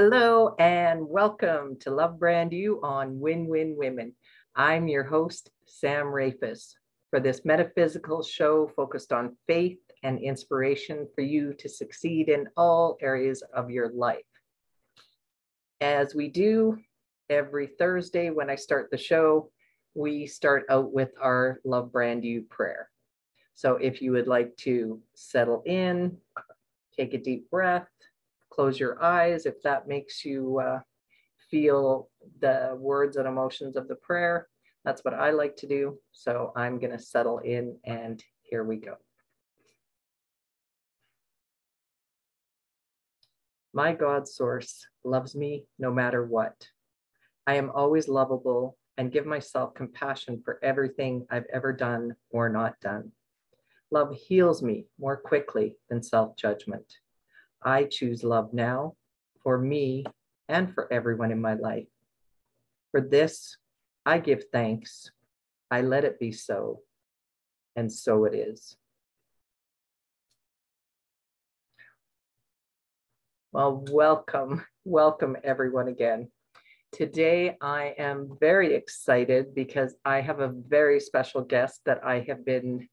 Hello and welcome to Love Brand You on Win-Win Women. I'm your host, Sam Rafis, for this metaphysical show focused on faith and inspiration for you to succeed in all areas of your life. As we do every Thursday when I start the show, we start out with our Love Brand You prayer. So if you would like to settle in, take a deep breath, close your eyes if that makes you feel the words and emotions of the prayer. That's what I like to do. So I'm going to settle in, and here we go. My God source loves me no matter what. I am always lovable and give myself compassion for everything I've ever done or not done. Love heals me more quickly than self-judgment. I choose love now for me and for everyone in my life. For this, I give thanks. I let it be so, and so it is. Well, welcome everyone again. Today, I am very excited because I have a very special guest that I have been,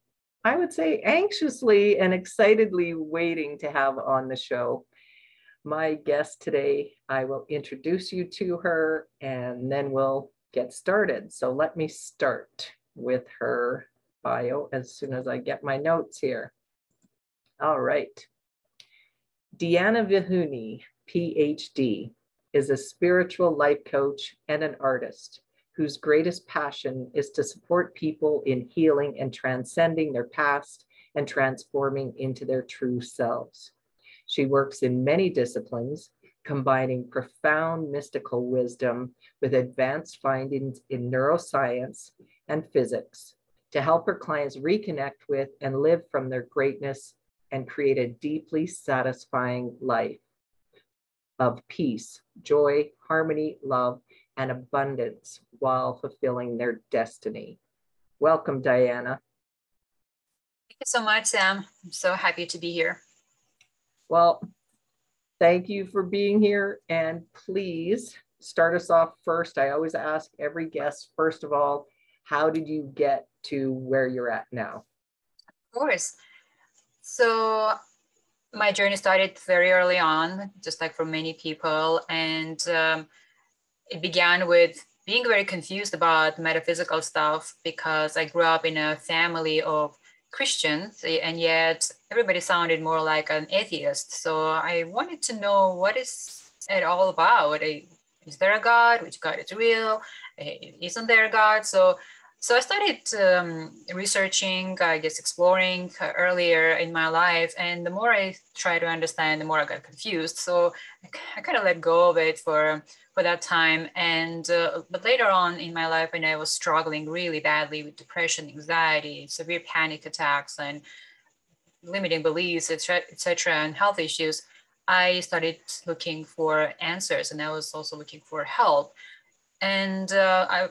I would say, anxiously and excitedly waiting to have on the show. My guest today, I will introduce you to her and then we'll get started. So let me start with her bio as soon as I get my notes here. All right. Diana Vehuni, Ph.D., is a spiritual life coach and an artist whose greatest passion is to support people in healing and transcending their past and transforming into their true selves. She works in many disciplines, combining profound mystical wisdom with advanced findings in neuroscience and physics to help her clients reconnect with and live from their greatness and create a deeply satisfying life of peace, joy, harmony, love, and abundance while fulfilling their destiny. Welcome, Diana. Thank you so much, Sam. I'm so happy to be here. Well, thank you for being here. And please start us off first. I always ask every guest, first of all, how did you get to where you're at now? Of course. So my journey started very early on, just like for many people. And it began with being very confused about metaphysical stuff because I grew up in a family of Christians, and yet everybody sounded more like an atheist. So I wanted to know, what is it all about? Is there a God? Which God is real? Isn't there a God? So I started researching, I guess, exploring earlier in my life. And the more I tried to understand, the more I got confused. So I kind of let go of it for that time. And but later on in my life, when I was struggling really badly with depression, anxiety, severe panic attacks, and limiting beliefs, etc., and health issues, I started looking for answers, and I was also looking for help. And I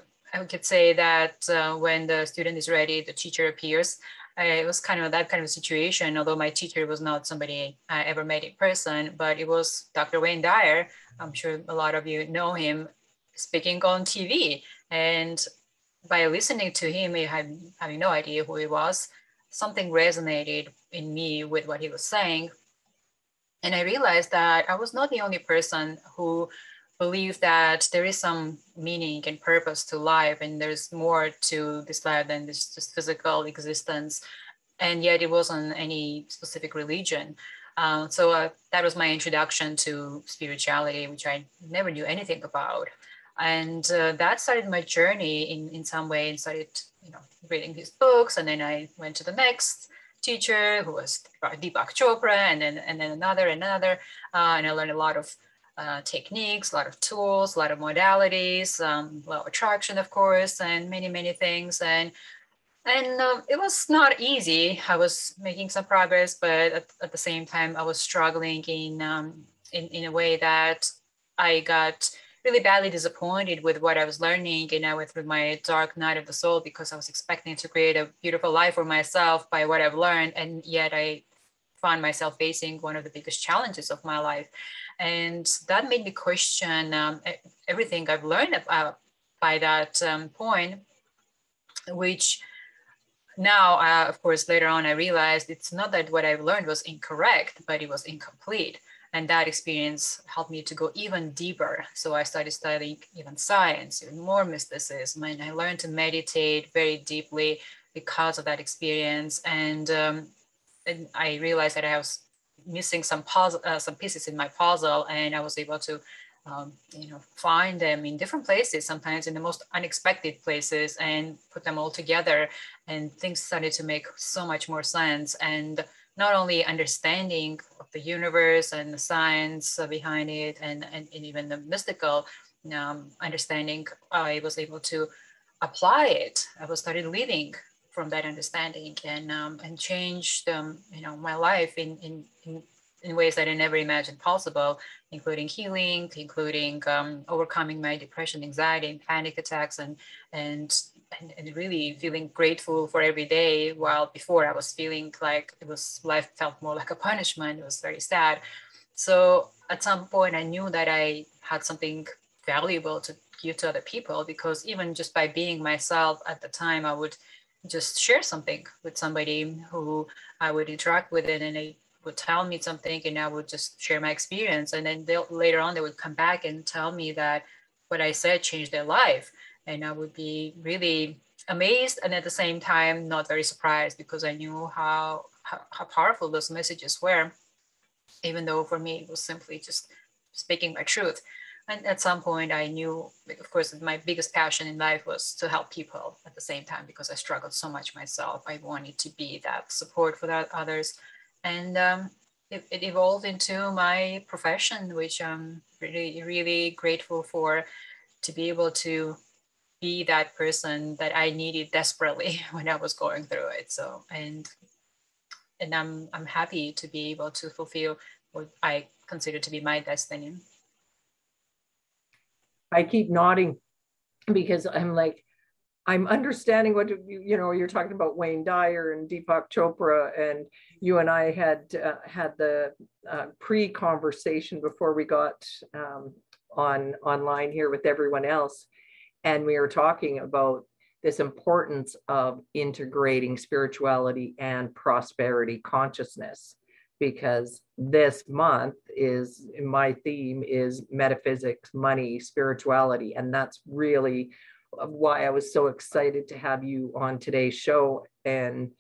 could say that when the student is ready, the teacher appears. It was kind of that kind of situation, although my teacher was not somebody I ever met in person, but it was Dr. Wayne Dyer. I'm sure a lot of you know him, speaking on TV. And by listening to him, having no idea who he was, something resonated in me with what he was saying. And I realized that I was not the only person who believed that there is some meaning and purpose to life, and there's more to this life than this just physical existence. And yet it wasn't any specific religion. So that was my introduction to spirituality, which I never knew anything about. And that started my journey in some way, and started, reading his books. And then I went to the next teacher, who was Deepak Chopra, and then another, and I learned a lot of techniques, a lot of tools, a lot of modalities, law of attraction, of course, and many things. And it was not easy. I was making some progress, but at the same time, I was struggling in a way that I got really badly disappointed with what I was learning. And I went through my dark night of the soul because I was expecting to create a beautiful life for myself by what I've learned. And yet I found myself facing one of the biggest challenges of my life. And that made me question everything I've learned by that point, which now, of course, later on, I realized it's not that what I've learned was incorrect, but it was incomplete. And that experience helped me to go even deeper. So I started studying even science, even more mysticism, and I learned to meditate very deeply because of that experience. And I realized that I was missing some pieces in my puzzle, and I was able to find them in different places, sometimes in the most unexpected places, and put them all together. And things started to make so much more sense. And not only understanding of the universe and the science behind it, and even the mystical understanding, I was able to apply it. I was started living from that understanding, and changed my life in ways that I never imagined possible, including healing, including overcoming my depression, anxiety, and panic attacks, and really feeling grateful for every day. While before I was feeling like life felt more like a punishment. It was very sad. So at some point I knew that I had something valuable to give to other people, because even just by being myself at the time, I would just share something with somebody who I would interact with, and they would tell me something, and I would just share my experience. And then later on, they would come back and tell me that what I said changed their life. And I would be really amazed, and at the same time, not very surprised, because I knew how powerful those messages were, even though for me, it was simply just speaking my truth. And at some point I knew, of course, my biggest passion in life was to help people at the same time, because I struggled so much myself. I wanted to be that support for that others. And it evolved into my profession, which I'm really, really grateful for, to be able to be that person that I needed desperately when I was going through it. So, and I'm happy to be able to fulfill what I consider to be my destiny. I keep nodding because I'm understanding what you're talking about Wayne Dyer and Deepak Chopra, and you and I had had the pre-conversation before we got online here with everyone else, and we were talking about this importance of integrating spirituality and prosperity consciousness, because this month is, my theme is metaphysics, money, spirituality, and that's really why I was so excited to have you on today's show, and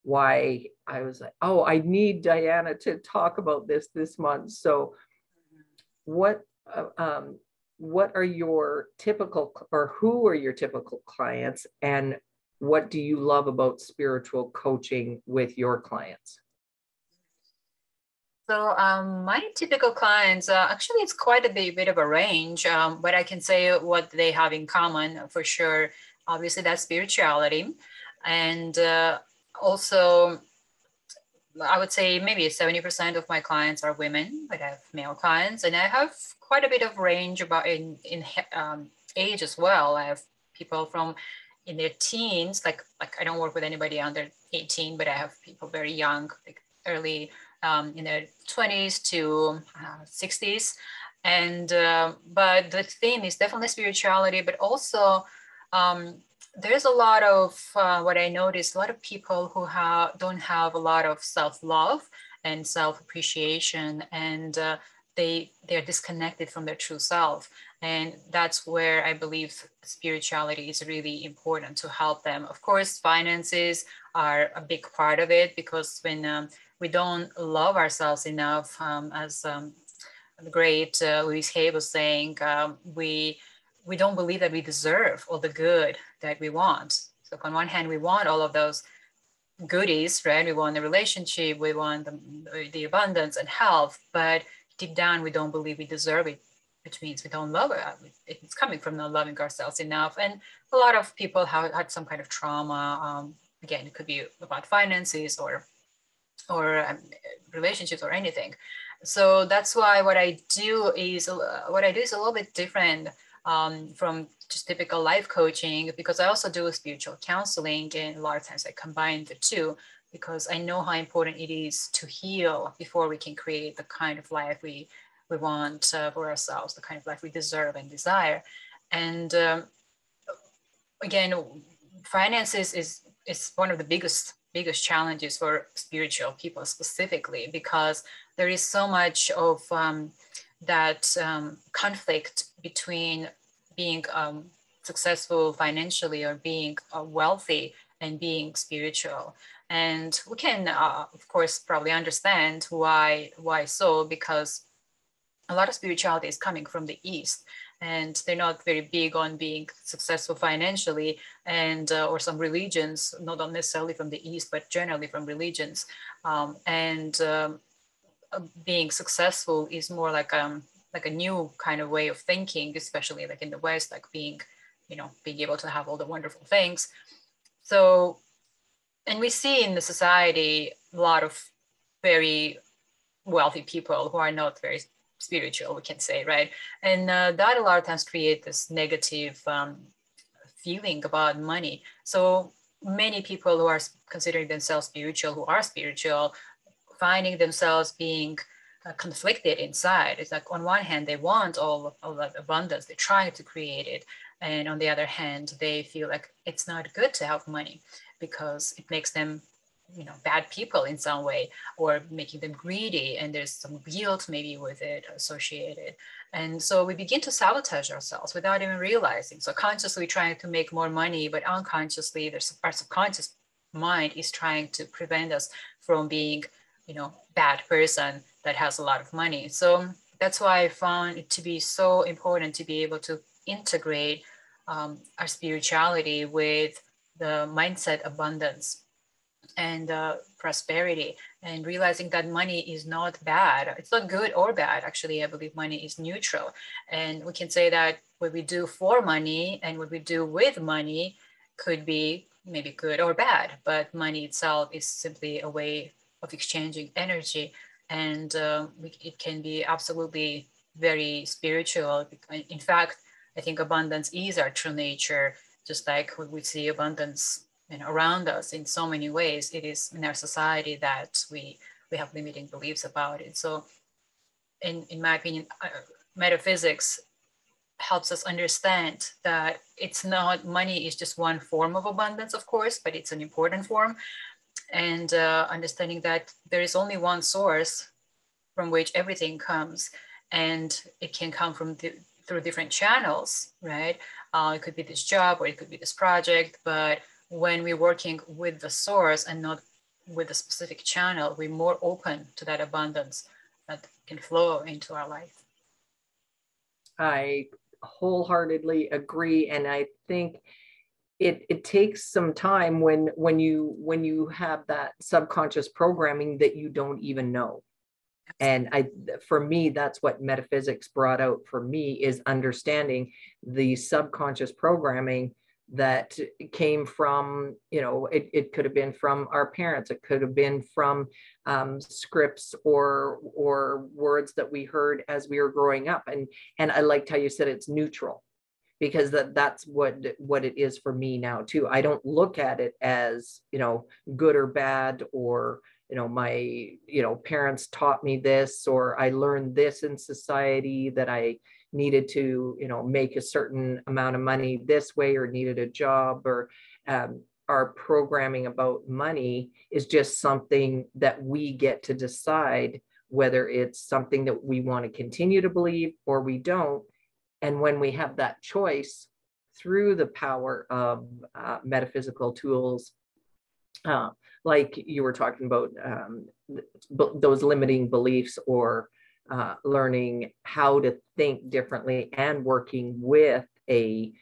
why I was like, oh, I need Diana to talk about this month. So what are your typical, or who are your typical clients, and what do you love about spiritual coaching with your clients? So my typical clients, actually, it's quite a bit of a range, but I can say what they have in common for sure. Obviously, that's spirituality. And also, I would say maybe 70% of my clients are women, but I have male clients. And I have quite a bit of range about in age as well. I have people from in their teens, like I don't work with anybody under 18, but I have people very young, like early in their 20s to 60s. And but the theme is definitely spirituality, but also there's a lot of what I noticed, a lot of people who don't have a lot of self-love and self-appreciation, and they're disconnected from their true self. And that's where I believe spirituality is really important to help them. Of course, finances are a big part of it, because when we don't love ourselves enough, as the great Louise Hay was saying, we don't believe that we deserve all the good that we want. So on one hand, we want all of those goodies, right? We want the relationship, we want the abundance and health, but deep down, we don't believe we deserve it, which means we don't love it. It's coming from not loving ourselves enough. And a lot of people have had some kind of trauma. Again, it could be about finances or relationships or anything. So that's why what I do is a little bit different from just typical life coaching, because I also do spiritual counseling, and a lot of times I combine the two, because I know how important it is to heal before we can create the kind of life we want for ourselves, the kind of life we deserve and desire. And again, finances is one of the biggest challenges for spiritual people specifically, because there is so much of that conflict between being successful financially or being wealthy and being spiritual. And we can, of course, probably understand why so, because a lot of spirituality is coming from the East, and they're not very big on being successful financially, and or some religions, not necessarily from the East, but generally from religions, being successful is more like a new kind of way of thinking, especially like in the West, like being able to have all the wonderful things. So, and we see in the society a lot of very wealthy people who are not very spiritual, we can say, right? And that a lot of times create this negative feeling about money. So many people who are considering themselves spiritual, who are spiritual, finding themselves being conflicted inside. It's like on one hand, they want all that abundance, they're trying to create it. And on the other hand, they feel like it's not good to have money because it makes them bad people in some way, or making them greedy, and there's some guilt maybe with it associated. And so we begin to sabotage ourselves without even realizing. So consciously trying to make more money, but unconsciously our subconscious mind is trying to prevent us from being bad person that has a lot of money. So that's why I found it to be so important to be able to integrate our spirituality with the mindset abundance and prosperity, and realizing that money is not bad. It's not good or bad. Actually, I believe money is neutral. And we can say that what we do for money and what we do with money could be maybe good or bad, but money itself is simply a way of exchanging energy. And it can be absolutely very spiritual. In fact, I think abundance is our true nature, just like we see abundance around us in so many ways. It is in our society that we have limiting beliefs about it. So in my opinion, metaphysics helps us understand that it's not, money is just one form of abundance, of course, but it's an important form. And understanding that there is only one source from which everything comes, and it can come from through different channels, right? It could be this job, or it could be this project, but when we're working with the source and not with a specific channel, we're more open to that abundance that can flow into our life. I wholeheartedly agree. And I think it takes some time when you have that subconscious programming that you don't even know. And for me, that's what metaphysics brought out for me, is understanding the subconscious programming that came from, it could have been from our parents. It could have been from scripts or words that we heard as we were growing up. And I liked how you said it's neutral, because that's what it is for me now too. I don't look at it as, good or bad, or, my, parents taught me this, or I learned this in society that I needed to, make a certain amount of money this way, or needed a job, or our programming about money is just something that we get to decide whether it's something that we want to continue to believe or we don't. And when we have that choice through the power of metaphysical tools, like you were talking about, those limiting beliefs, or learning how to think differently, and working with a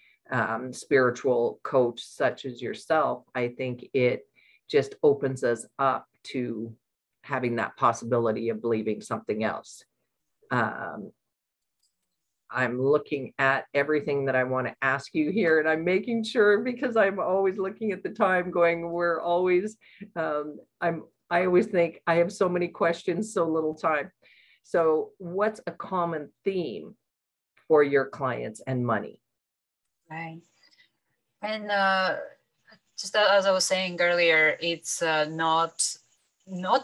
spiritual coach such as yourself, I think it just opens us up to having that possibility of believing something else. I'm looking at everything that I want to ask you here, and I'm making sure, because I'm always looking at the time going, we're always, I always think I have so many questions, so little time. So what's a common theme for your clients and money? Right. And just as I was saying earlier, it's not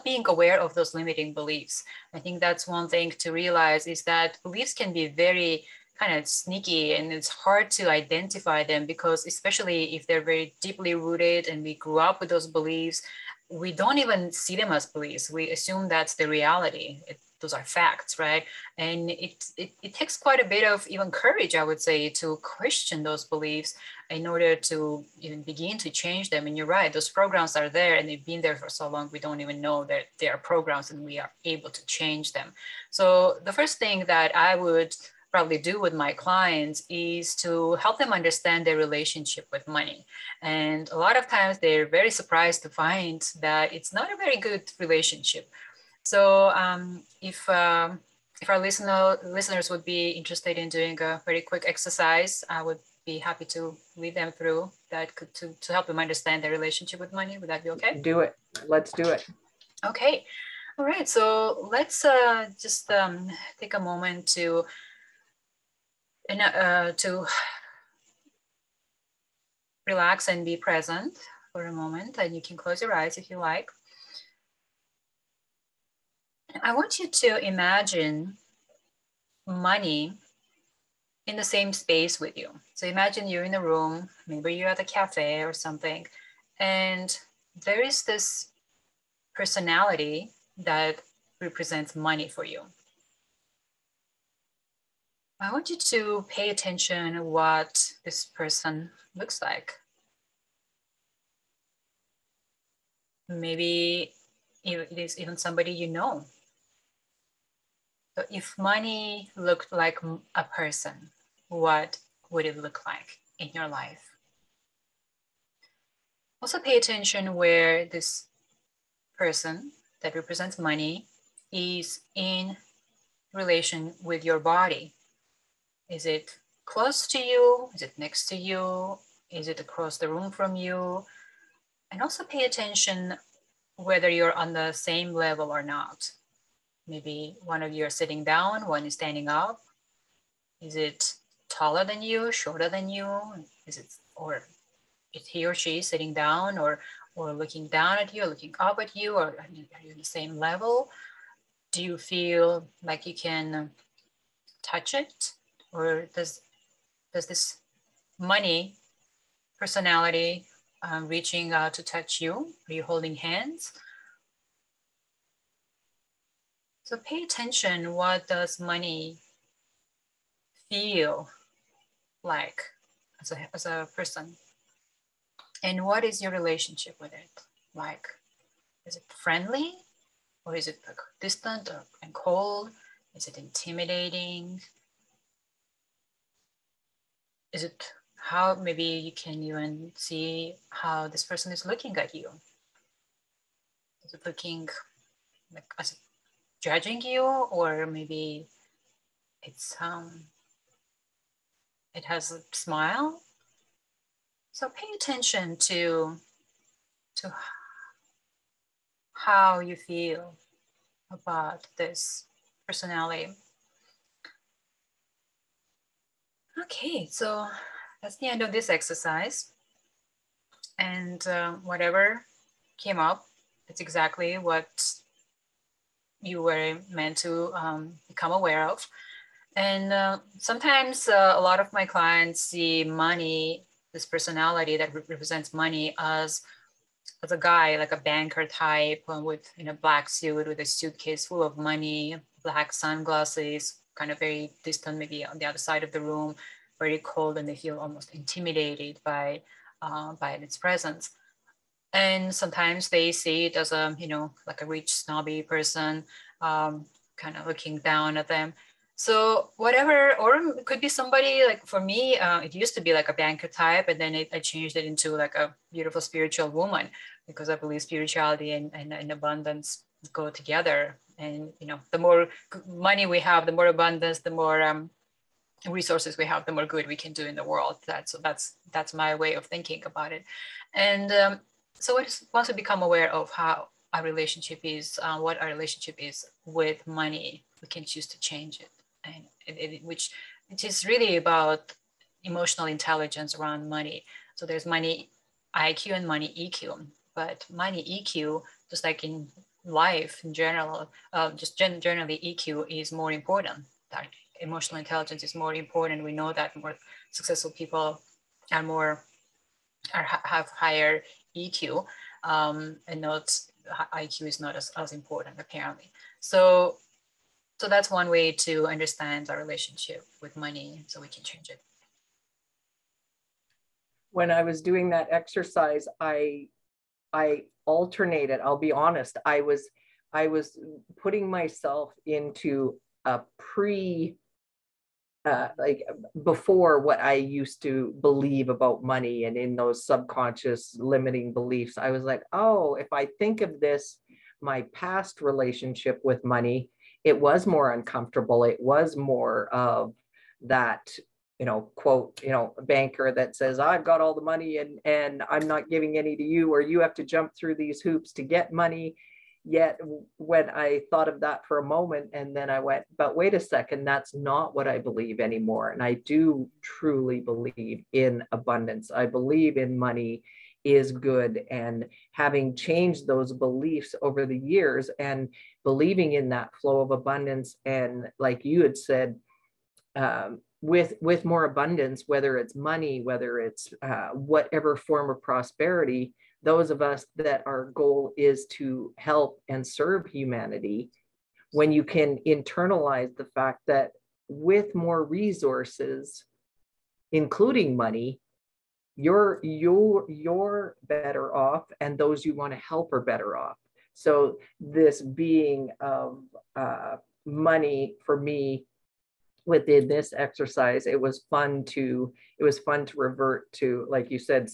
being aware of those limiting beliefs. I think that's one thing to realize, is that beliefs can be very kind of sneaky, and it's hard to identify them, because especially if they're very deeply rooted and we grew up with those beliefs, we don't even see them as beliefs. We assume that's the reality. Those are facts, right? And it takes quite a bit of even courage, I would say, to question those beliefs in order to even begin to change them. And you're right, those programs are there and they've been there for so long, we don't even know that they are programs, and we are able to change them. So the first thing that I would probably do with my clients is to help them understand their relationship with money. And a lot of times they're very surprised to find that it's not a very good relationship. So if our listeners would be interested in doing a very quick exercise, I would be happy to lead them through that to help them understand their relationship with money. Would that be okay? Do it. Let's do it. Okay. All right. So let's just take a moment to relax and be present for a moment. And you can close your eyes if you like. I want you to imagine money in the same space with you. So imagine you're in a room, maybe you're at a cafe or something, and there is this personality that represents money for you. I want you to pay attention to what this person looks like. Maybe it is even somebody you know. So if money looked like a person, what would it look like in your life? Also pay attention where this person that represents money is in relation with your body. Is it close to you? Is it next to you? Is it across the room from you? And also pay attention whether you're on the same level or not. Maybe one of you are sitting down, one is standing up. Is it taller than you, shorter than you? Or is he or she sitting down or looking down at you, or looking up at you, or are you on the same level? Do you feel like you can touch it? Or does this money personality reaching out to touch you? Are you holding hands? So pay attention, what does money feel like as a person? And what is your relationship with it like? Is it friendly, or is it like distant and cold? Is it intimidating? Is it how maybe you can even see how this person is looking at you? Is it looking like as judging you, or maybe it's it has a smile? So pay attention to how you feel about this personality. Okay, so that's the end of this exercise. And whatever came up, it's exactly what you were meant to become aware of. And sometimes a lot of my clients see money, this personality that represents money, as a guy, like a banker type with in a black suit with a suitcase full of money, black sunglasses, kind of very distant, maybe on the other side of the room, very cold, and they feel almost intimidated by its presence. And sometimes they see it as a, like a rich snobby person, kind of looking down at them. So whatever, or it could be somebody like, for me, it used to be like a banker type, and then I changed it into like a beautiful spiritual woman, because I believe spirituality and abundance go together. And, the more money we have, the more abundance, the more resources we have, the more good we can do in the world. That's my way of thinking about it. And so once we become aware of how our relationship is, what our relationship is with money, we can choose to change it. And which is really about emotional intelligence around money. So there's money IQ and money EQ. But money EQ, just like in life in general, generally EQ is more important. That emotional intelligence is more important. We know that more successful people have higher EQ, and not IQ is not as important apparently. So that's one way to understand our relationship with money, so we can change it. When I was doing that exercise, I alternated. I'll be honest. I was putting myself into a like before what I used to believe about money, and in those subconscious limiting beliefs, I was like, oh, if I think of this, my past relationship with money, it was more uncomfortable. It was more of that, quote, banker that says, I've got all the money and I'm not giving any to you, or you have to jump through these hoops to get money. Yet when I thought of that for a moment, and then I went, but wait a second, that's not what I believe anymore. And I do truly believe in abundance. I believe in money is good. And having changed those beliefs over the years and believing in that flow of abundance, and like you had said, with more abundance, whether it's money, whether it's whatever form of prosperity, those of us that our goal is to help and serve humanity, when you can internalize the fact that with more resources, including money, you're better off, and those you want to help are better off. So this being of money for me within this exercise, it was fun to revert to, like you said,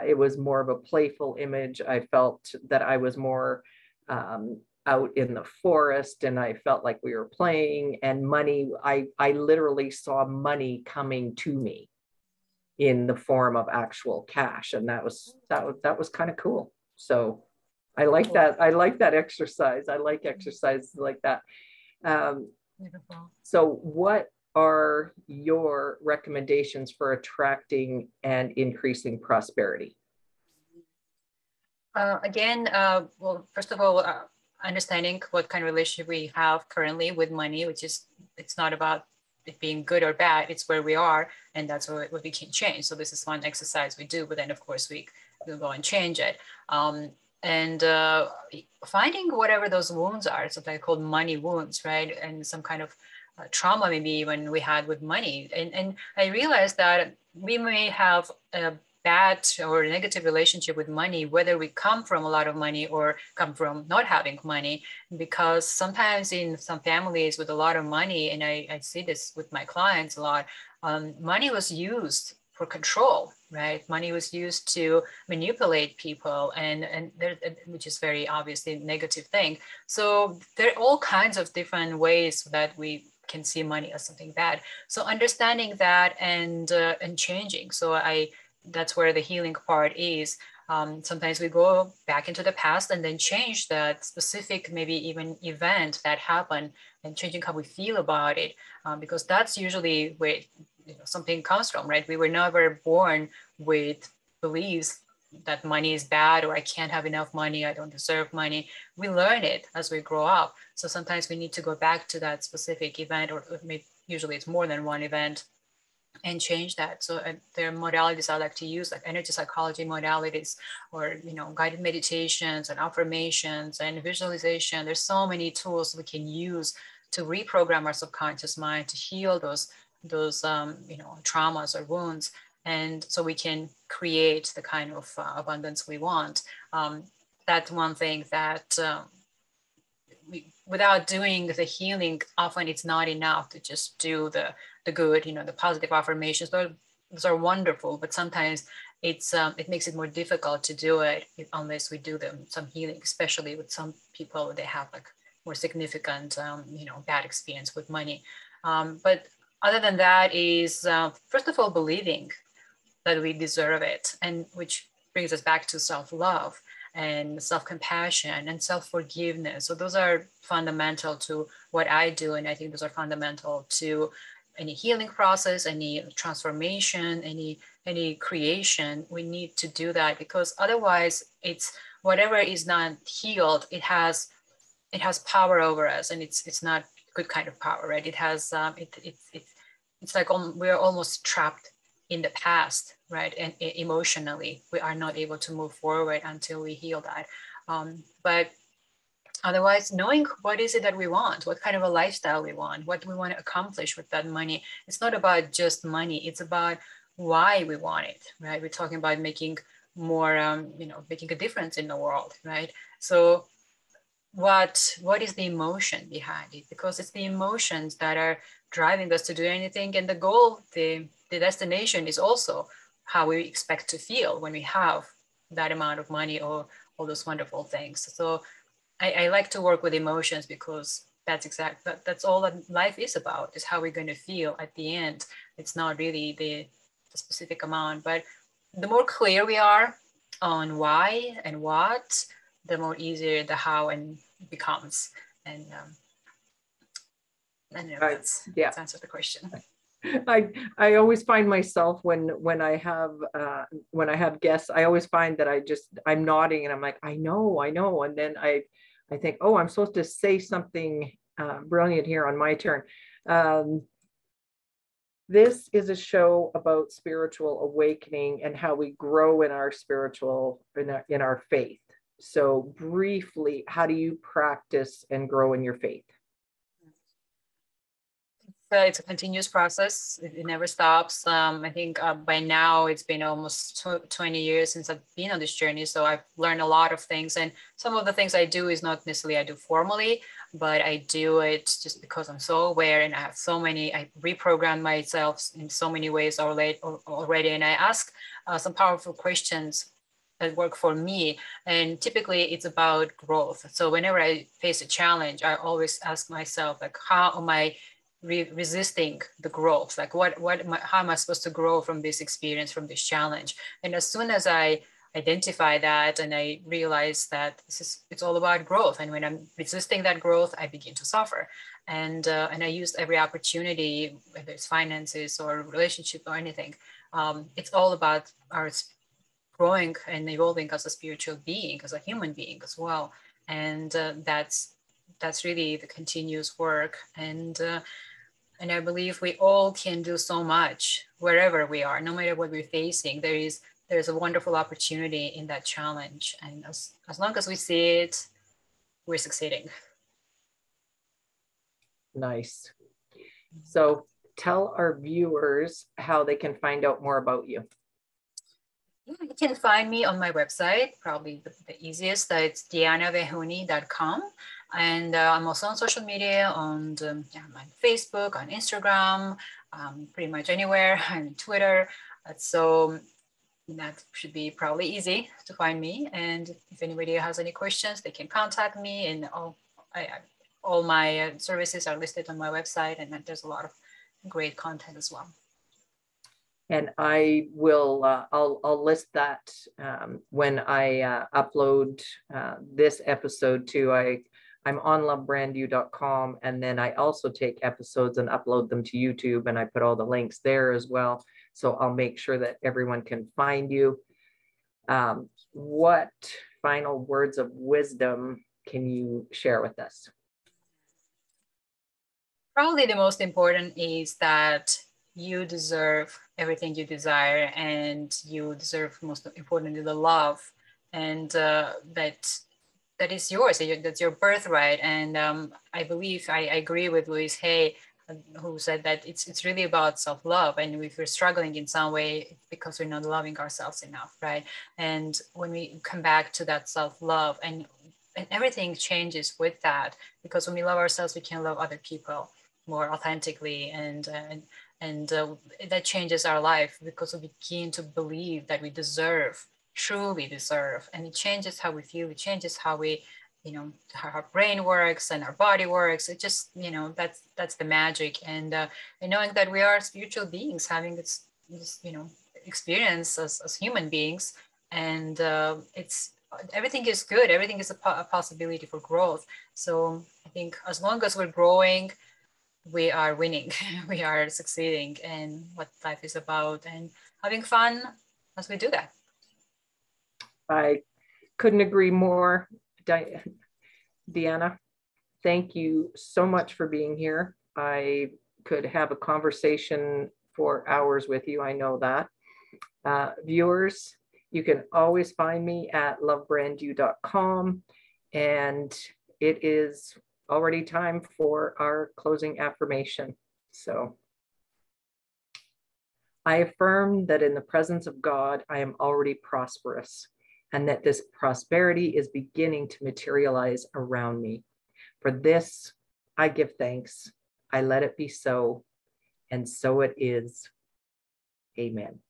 it was more of a playful image. I felt that I was more out in the forest, and I felt like we were playing. And money, I literally saw money coming to me in the form of actual cash, and that was kind of cool. So I like that. I like that exercise. I like exercises like that. Beautiful. So what are your recommendations for attracting and increasing prosperity? Well, first of all, understanding what kind of relationship we have currently with money, which is, it's not about it being good or bad, it's where we are, and that's what we can change. So this is one exercise we do, but then of course we'll go and change it. And finding whatever those wounds are, something called money wounds, right? And some kind of trauma maybe even we had with money. And I realized that we may have a bad or negative relationship with money, whether we come from a lot of money or come from not having money, because sometimes in some families with a lot of money, and I see this with my clients a lot, money was used for control, right? Money was used to manipulate people, and which is very obviously a negative thing. So there are all kinds of different ways that we can see money as something bad. So understanding that and changing. So that's where the healing part is. Sometimes we go back into the past and then change that specific, maybe even event that happened, and changing how we feel about it, because that's usually where something comes from, right? We were never born with beliefs that money is bad, or I can't have enough money, I don't deserve money. We learn it as we grow up. So sometimes we need to go back to that specific event, or maybe usually it's more than one event, and change that. So there are modalities I like to use, like energy psychology modalities, or guided meditations and affirmations and visualization. There's so many tools we can use to reprogram our subconscious mind, to heal those traumas or wounds, and so we can create the kind of abundance we want. That's one thing that without doing the healing, often it's not enough to just do the good, the positive affirmations. Those are wonderful, but sometimes it makes it more difficult to do it unless we do some healing, especially with some people, they have like more significant, bad experience with money. But other than that is, first of all, believing that we deserve it, and which brings us back to self-love and self-compassion and self-forgiveness. So those are fundamental to what I do, and I think those are fundamental to any healing process, any transformation, any creation, we need to do that, because otherwise it's whatever is not healed, it has power over us, and it's not good kind of power, right? It has it's like we're almost trapped in the past, right? And emotionally, we are not able to move forward until we heal that. But otherwise, knowing what is it that we want, what kind of a lifestyle we want, what we want to accomplish with that money. It's not about just money. It's about why we want it, right? We're talking about making more, making a difference in the world, right? So what is the emotion behind it? Because it's the emotions that are driving us to do anything. And the goal, the destination is also how we expect to feel when we have that amount of money or all those wonderful things. So I like to work with emotions, because that's all that life is about, is how we're going to feel at the end. It's not really the specific amount, but the more clear we are on why and what, the more easier the how and becomes. And I don't know, that's answered the question. I always find myself when I have guests, I always find that I'm nodding and I'm like, I know. And then I think, oh, I'm supposed to say something brilliant here on my turn. This is a show about spiritual awakening and how we grow in our in our faith. So briefly, how do you practice and grow in your faith? It's a continuous process. It never stops. I think by now it's been almost 20 years since I've been on this journey. So I've learned a lot of things. And some of the things I do is not necessarily I do formally, but I do it just because I'm so aware, and I have I reprogram myself in so many ways already. And I ask some powerful questions that work for me. And typically it's about growth. So whenever I face a challenge, I always ask myself, like, how am I resisting the growth? Like how am I supposed to grow from this experience, from this challenge? And as soon as I identify that and I realize that it's all about growth, and when I'm resisting that growth, I begin to suffer. And I use every opportunity, whether it's finances or relationship or anything. It's all about our growing and evolving as a spiritual being, as a human being as well. And that's really the continuous work. And I believe we all can do so much wherever we are, no matter what we're facing. There's a wonderful opportunity in that challenge. And as long as we see it, we're succeeding. Nice. So tell our viewers how they can find out more about you. You can find me on my website, probably the easiest. It's dianavehuni.com. And I'm also on social media, on Facebook, on Instagram, pretty much anywhere, on Twitter. So that should be probably easy to find me. And if anybody has any questions, they can contact me. And all my services are listed on my website. And there's a lot of great content as well. And I will, I'll list that when I upload this episode too. I'm on lovebrandyou.com, and then I also take episodes and upload them to YouTube, and I put all the links there as well. So I'll make sure that everyone can find you. What final words of wisdom can you share with us? Probably the most important is that you deserve everything you desire, and you deserve, most importantly, the love, and that is yours. That's your birthright. And I believe I agree with Louise Hay, who said that it's really about self-love. And if we're struggling in some way, it's because we're not loving ourselves enough, right? And when we come back to that self-love, and everything changes with that, because when we love ourselves, we can love other people more authentically, and that changes our life, because we begin to believe that we truly deserve, and it changes how we feel. It changes how we, how our brain works and our body works. It just, that's the magic. And knowing that we are spiritual beings having this experience as human beings, and everything is good. Everything is a possibility for growth. So I think as long as we're growing, we are winning, we are succeeding in what life is about and having fun as we do that. I couldn't agree more. Diana, thank you so much for being here. I could have a conversation for hours with you, I know that. Viewers, you can always find me at lovebrandyou.com, and it is already time for our closing affirmation. So, I affirm that in the presence of God, I am already prosperous, and that this prosperity is beginning to materialize around me. For this, I give thanks. I let it be so, and so it is. Amen.